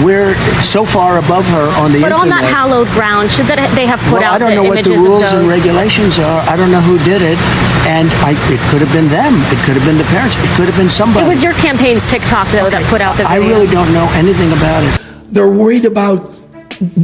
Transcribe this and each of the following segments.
We're so far above her on the But internet. on that hallowed ground, should they have put out I don't know what the images of rules and those? regulations are. I don't know who did it. And it could have been them. It could have been the parents. It could have been somebody. It was your campaign's TikTok, though, that put out the video. I really don't know anything about it. They're worried about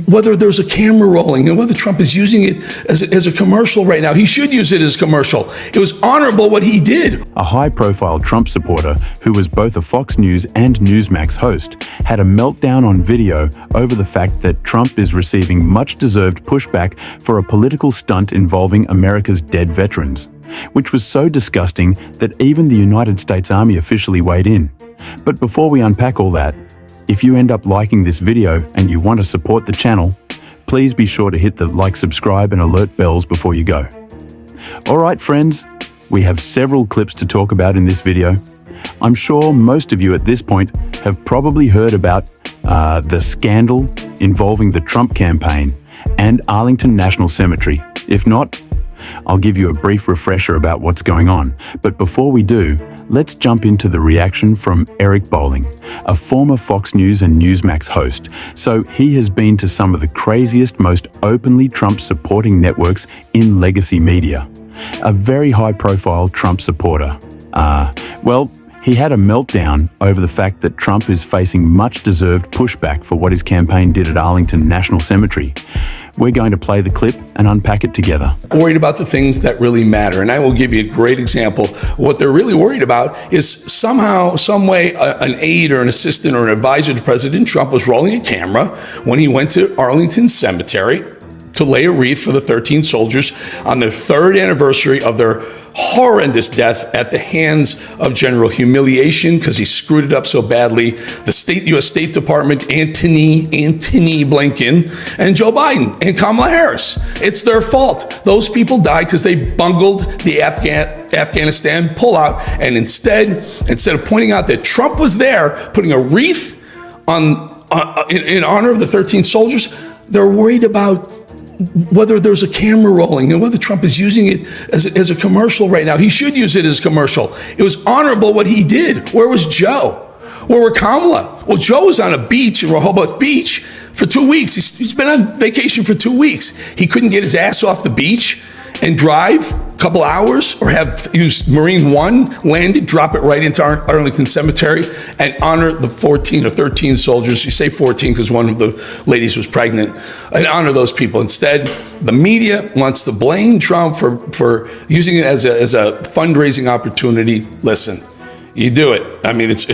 whether there's a camera rolling and whether Trump is using it as a commercial right now. He should use it as a commercial. It was honorable what he did. A high-profile Trump supporter, who was both a Fox News and Newsmax host, had a meltdown on video over the fact that Trump is receiving much-deserved pushback for a political stunt involving America's dead veterans, which was so disgusting that even the United States Army officially weighed in. But before we unpack all that, if you end up liking this video and you want to support the channel, please be sure to hit the like, subscribe and alert bells before you go. Alright friends, we have several clips to talk about in this video. I'm sure most of you at this point have probably heard about the scandal involving the Trump campaign and Arlington National Cemetery. If not, I'll give you a brief refresher about what's going on. But before we do, let's jump into the reaction from Eric Bolling, a former Fox News and Newsmax host. So he has been to some of the craziest, most openly Trump-supporting networks in legacy media. A very high-profile Trump supporter. Well, he had a meltdown over the fact that Trump is facing much-deserved pushback for what his campaign did at Arlington National Cemetery. We're going to play the clip and unpack it together. Worried about the things that really matter. And I will give you a great example. What they're really worried about is somehow, some way, an aide or an assistant or an advisor to President Trump was rolling a camera when he went to Arlington Cemetery to lay a wreath for the 13 soldiers on the 3rd anniversary of their horrendous death at the hands of general humiliation because he screwed it up so badly. The U.S. State Department, Antony Blinken, and Joe Biden and Kamala Harris. It's their fault. Those people died because they bungled the Afghanistan pullout. And instead of pointing out that Trump was there putting a wreath in honor of the 13 soldiers, they're worried about whether there's a camera rolling and whether Trump is using it as a commercial right now. He should use it as a commercial. It was honorable what he did. Where was Joe? Where were Kamala? Well, Joe was on a beach in Rehoboth Beach for 2 weeks. He's been on vacation for 2 weeks. He couldn't get his ass off the beach and drive a couple hours or have used Marine One, land it, drop it right into Arlington Cemetery and honor the 14 or 13 soldiers. You say 14 because one of the ladies was pregnant, and honor those people. Instead, the media wants to blame Trump for using it as a fundraising opportunity. Listen, you do it. I mean, it's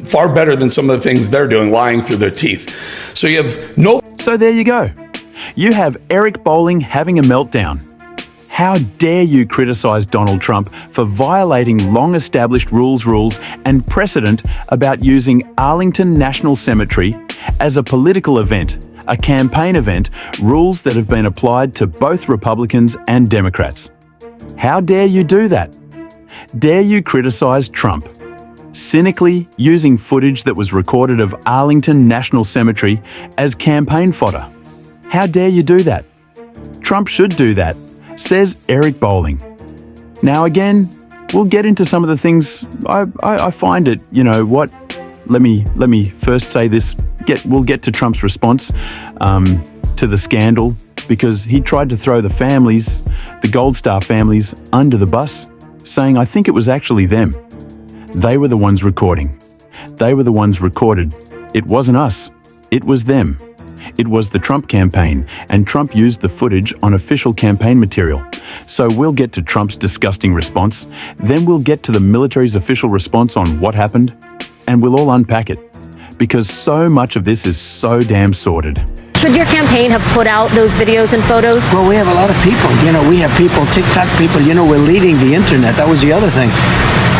far better than some of the things they're doing, lying through their teeth. So you have no... So there you go. You have Eric Bolling having a meltdown. How dare you criticize Donald Trump for violating long-established rules and precedent about using Arlington National Cemetery as a political event, a campaign event, rules that have been applied to both Republicans and Democrats. How dare you do that? Dare you criticize Trump, cynically using footage that was recorded of Arlington National Cemetery as campaign fodder? How dare you do that? Trump should do that, says Eric Bolling. Now again, we'll get into some of the things. I find it, you know what, let me first say this, we'll get to Trump's response to the scandal, because he tried to throw the families, the Gold Star families, under the bus, saying I think it was actually them. They were the ones recording. They were the ones recorded. It wasn't us, it was them. It was the Trump campaign, and Trump used the footage on official campaign material. So we'll get to Trump's disgusting response, then we'll get to the military's official response on what happened, and we'll all unpack it, because so much of this is so damn sordid. Should your campaign have put out those videos and photos? Well, we have a lot of people. You know, we have people, TikTok people. You know, we're leading the internet. That was the other thing.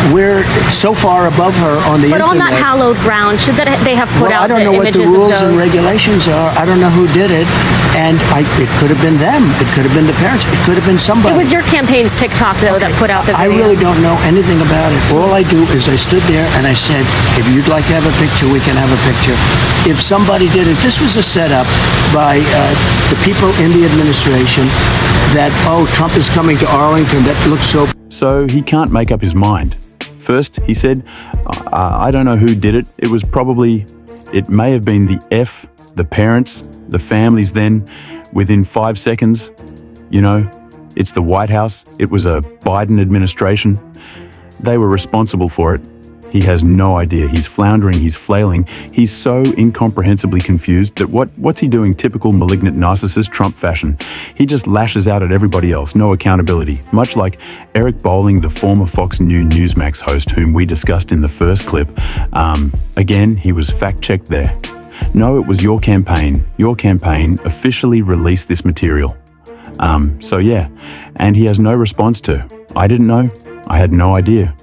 We're so far above her on the internet. But on that hallowed ground, should they have put out the images of those? I don't know what the rules and regulations are. I don't know who did it. And it could have been them. It could have been the parents. It could have been somebody. It was your campaign's TikTok, though, that put out the video. I really don't know anything about it. All I do is I stood there and I said, if you'd like to have a picture, we can have a picture. If somebody did it, this was a setup by the people in the administration that, oh, Trump is coming to Arlington. That looks so... So he can't make up his mind. First, he said, I don't know who did it. It was probably It may have been the F, the parents, the families then, within 5 seconds. You know, it's the White House. It was a Biden administration. They were responsible for it. He has no idea. He's floundering, he's flailing. He's so incomprehensibly confused that what's he doing typical malignant narcissist Trump fashion? He just lashes out at everybody else, no accountability. Much like Eric Bolling, the former Fox News Newsmax host whom we discussed in the first clip. Again, he was fact-checked there. No, it was your campaign. Your campaign officially released this material. So yeah, and he has no response to. I didn't know. I had no idea.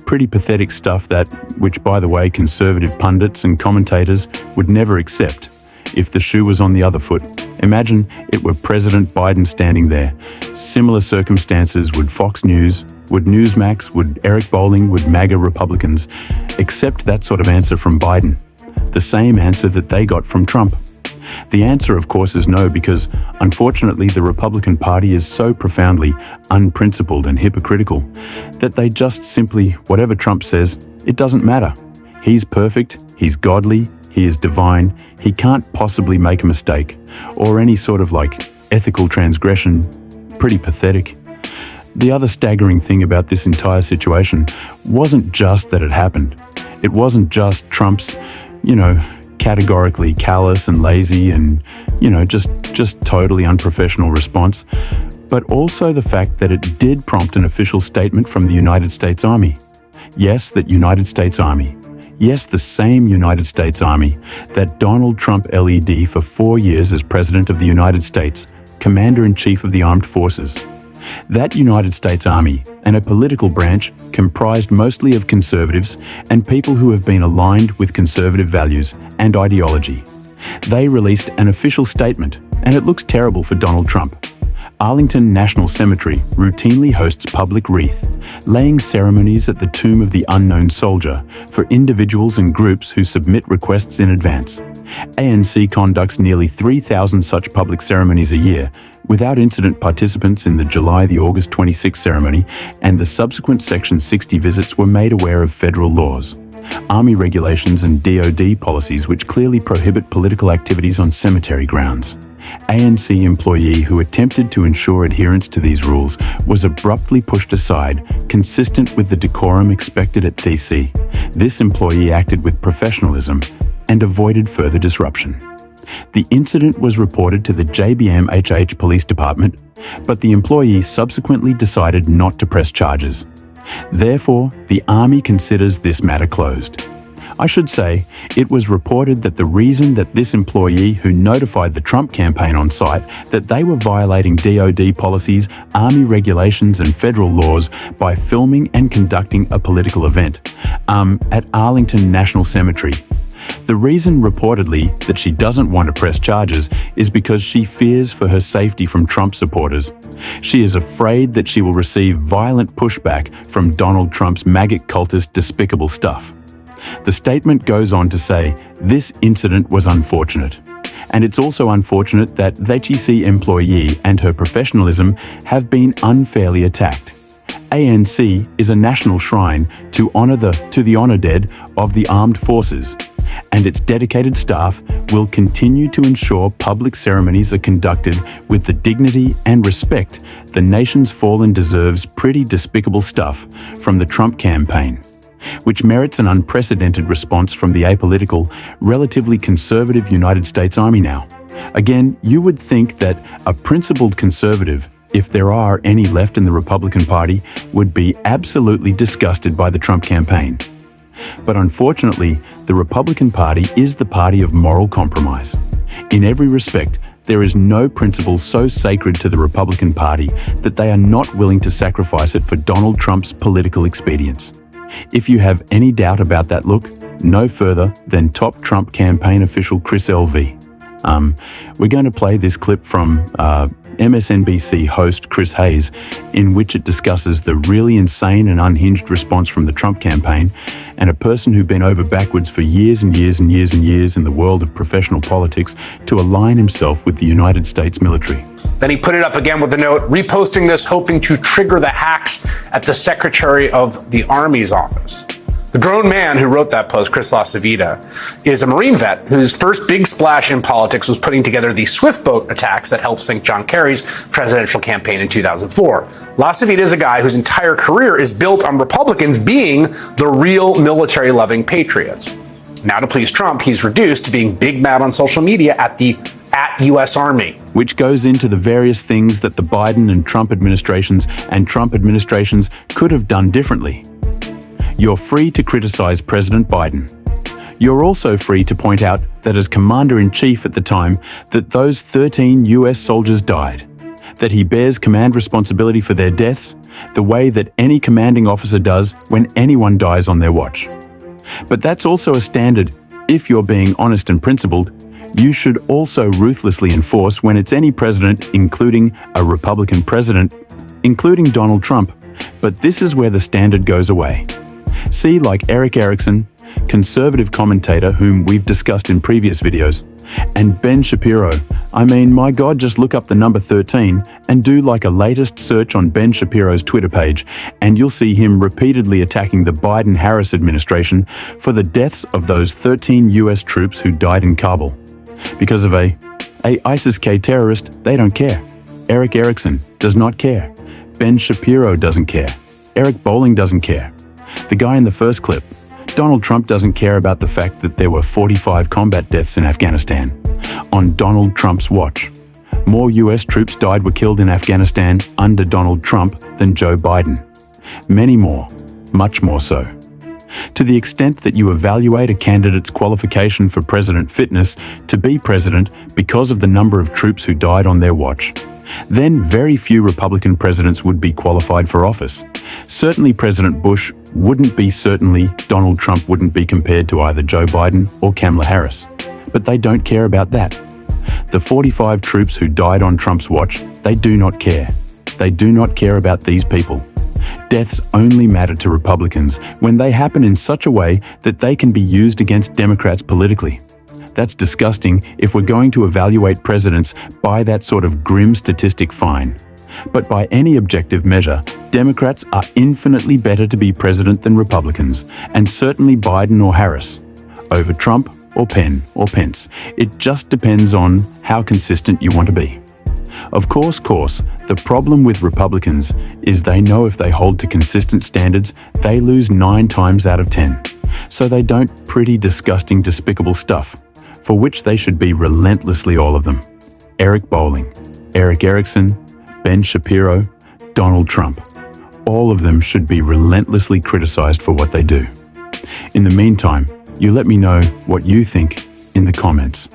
Pretty pathetic stuff that, which by the way, conservative pundits and commentators would never accept. If the shoe was on the other foot, imagine it were President Biden standing there. Similar circumstances would Fox News, would Newsmax, would Eric Bolling, would MAGA Republicans accept that sort of answer from Biden? The same answer that they got from Trump. The answer, of course, is no, because unfortunately the Republican Party is so profoundly unprincipled and hypocritical that they just simply, whatever Trump says, it doesn't matter. He's perfect, he's godly, he is divine, he can't possibly make a mistake, or any sort of ethical transgression. Pretty pathetic. The other staggering thing about this entire situation wasn't just that it happened. It wasn't just Trump's, categorically callous and lazy and, just totally unprofessional response, but also the fact that it did prompt an official statement from the United States Army. Yes, that United States Army. Yes, the same United States Army that Donald Trump led for 4 years as President of the United States, Commander-in-Chief of the Armed Forces. That United States Army and a political branch comprised mostly of conservatives and people who have been aligned with conservative values and ideology. They released an official statement, and it looks terrible for Donald Trump. Arlington National Cemetery routinely hosts public wreath, laying ceremonies at the tomb of the unknown soldier for individuals and groups who submit requests in advance. ANC conducts nearly 3,000 such public ceremonies a year, without incident participants in the August 26 ceremony, and the subsequent Section 60 visits were made aware of federal laws, Army regulations and DoD policies which clearly prohibit political activities on cemetery grounds. ANC employee who attempted to ensure adherence to these rules was abruptly pushed aside, consistent with the decorum expected at DC. This employee acted with professionalism and avoided further disruption. The incident was reported to the JBM-HH Police Department, but the employee subsequently decided not to press charges. Therefore, the Army considers this matter closed. I should say, it was reported that the reason that this employee who notified the Trump campaign on site that they were violating DoD policies, Army regulations and federal laws by filming and conducting a political event at Arlington National Cemetery. The reason reportedly that she doesn't want to press charges is because she fears for her safety from Trump supporters. She is afraid that she will receive violent pushback from Donald Trump's MAGA cultist despicable stuff. The statement goes on to say, this incident was unfortunate. And it's also unfortunate that the HEC employee and her professionalism have been unfairly attacked. ANC is a national shrine to the honor dead of the armed forces, and its dedicated staff will continue to ensure public ceremonies are conducted with the dignity and respect the nation's fallen deserves. Pretty despicable stuff from the Trump campaign, which merits an unprecedented response from the apolitical, relatively conservative United States Army now. Again, you would think that a principled conservative, if there are any left in the Republican Party, would be absolutely disgusted by the Trump campaign. But unfortunately, the Republican Party is the party of moral compromise. In every respect, there is no principle so sacred to the Republican Party that they are not willing to sacrifice it for Donald Trump's political expedience. If you have any doubt about that, look no further than top Trump campaign official Chris LV. We're going to play this clip from MSNBC host Chris Hayes, in which it discusses the really insane and unhinged response from the Trump campaign and a person who'd been over backwards for years and years and years and years in the world of professional politics to align himself with the United States military. Then he put it up again with a note, reposting this, hoping to trigger the hacks at the Secretary of the Army's office. The grown man who wrote that post, Chris LaCivita, is a Marine vet whose first big splash in politics was putting together the Swift boat attacks that helped sink John Kerry's presidential campaign in 2004. LaCivita is a guy whose entire career is built on Republicans being the real military-loving patriots. Now, to please Trump, he's reduced to being big mad on social media at US Army. Which goes into the various things that the Biden and Trump administrations could have done differently. You're free to criticize President Biden. You're also free to point out that as Commander-in-Chief at the time, that those 13 US soldiers died, that he bears command responsibility for their deaths the way that any commanding officer does when anyone dies on their watch. But that's also a standard, if you're being honest and principled, you should also ruthlessly enforce when it's any president, including a Republican president, including Donald Trump. But this is where the standard goes away. See, like Eric Erickson, conservative commentator whom we've discussed in previous videos, and Ben Shapiro. I mean, my God, just look up the number 13 and do like a latest search on Ben Shapiro's Twitter page, and you'll see him repeatedly attacking the Biden-Harris administration for the deaths of those 13 US troops who died in Kabul. Because of a ISIS-K terrorist, they don't care. Eric Erickson does not care. Ben Shapiro doesn't care. Eric Bolling doesn't care. The guy in the first clip, Donald Trump doesn't care about the fact that there were 45 combat deaths in Afghanistan. On Donald Trump's watch, more US troops died were killed in Afghanistan under Donald Trump than Joe Biden. Many more, much more so. To the extent that you evaluate a candidate's qualification for president fitness to be president because of the number of troops who died on their watch, then very few Republican presidents would be qualified for office. Certainly President Bush wouldn't be, certainly Donald Trump wouldn't be compared to either Joe Biden or Kamala Harris. But they don't care about that. The 45 troops who died on Trump's watch, they do not care. They do not care about these people. Deaths only matter to Republicans when they happen in such a way that they can be used against Democrats politically. That's disgusting if we're going to evaluate presidents by that sort of grim statistic, fine. But by any objective measure, Democrats are infinitely better to be president than Republicans, and certainly Biden or Harris, over Trump or Penn or Pence. It just depends on how consistent you want to be. Of course, the problem with Republicans is they know if they hold to consistent standards, they lose 9 times out of 10. So they don't pretty disgusting, despicable stuff, for which they should be relentlessly, all of them. Eric Bolling, Eric Erickson, Ben Shapiro, Donald Trump. All of them should be relentlessly criticized for what they do. In the meantime, you let me know what you think in the comments.